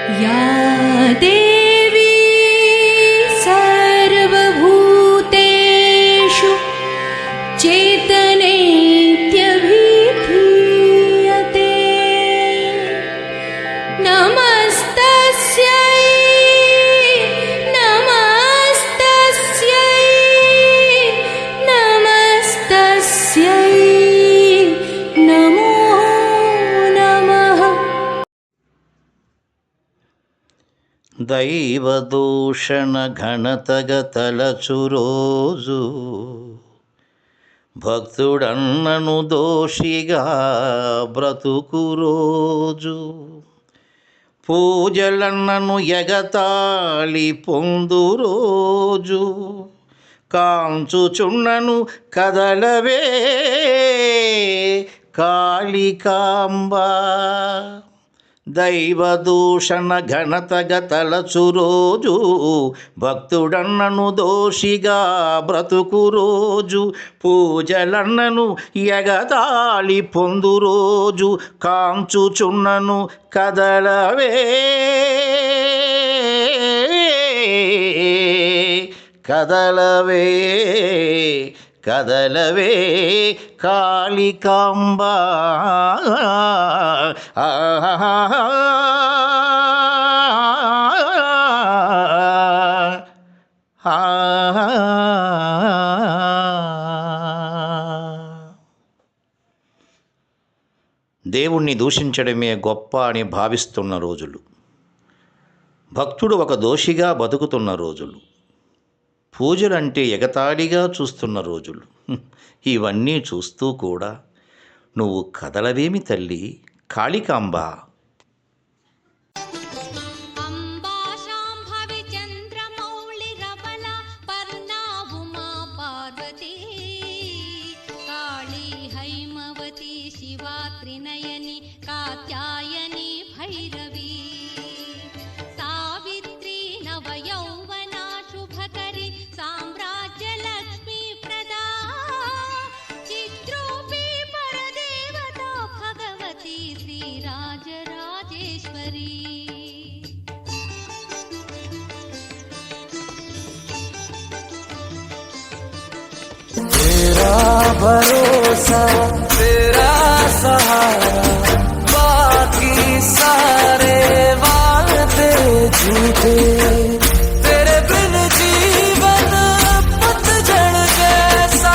या देवी सर्वभूतेषु चेतनेत्यभिधीयते नमस्तस्यै नमस्तस्यै नमस्तस्यै नमो नमः। దైవదూషణ ఘనతగ తలచు రోజు భక్తుడన్నను దోషిగా బ్రతుకు రోజు పూజలన్నను ఎగతాళి పొందు రోజు కాంచుచున్నను కదలవే కాళికాంబా దైవదూషణ ఘనతగ తలచు రోజు భక్తుడన్నను దోషిగా బ్రతుకు రోజు పూజలన్నను ఎగతాళి పొందు రోజు కాంచుచున్నను కదలవే కదలవే కదలవే కాళికాంబా దేవుణ్ణి దూషించడమే గొప్ప అని భావిస్తున్న రోజులు, భక్తుడు ఒక దోషిగా బతుకుతున్న రోజులు, పూజలంటే ఎగతాళిగా చూస్తున్న రోజులు, ఇవన్నీ చూస్తూ కూడా నువ్వు కదలవేమి తల్లి కాళికాంబ. త్రినయని కాత్యాయని భైరవి సావిత్రి నవయౌవన శుభకరి సామ్రాజ్య లక్ష్మీ ప్రదా చిత్రూపి పరదేవత భగవతి శ్రీ రాజరాజేశ్వరి तेरा भरोसा तेरा सहारा बाकी सारे वादे झूठे तेरे बिन जीवन पतझड़ जैसा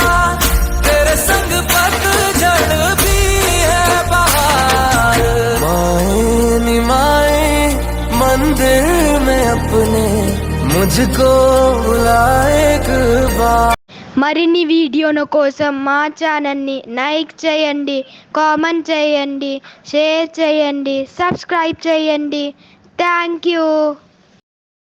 तेरे संग पतझड़ भी है बहार माए निमाए मंदिर में अपने मुझको बुलाए एक बार। మరిన్ని వీడియోల కోసం మా ఛానల్ని లైక్ చేయండి, కామెంట్ చేయండి, షేర్ చేయండి, సబ్స్క్రైబ్ చేయండి. Thank you.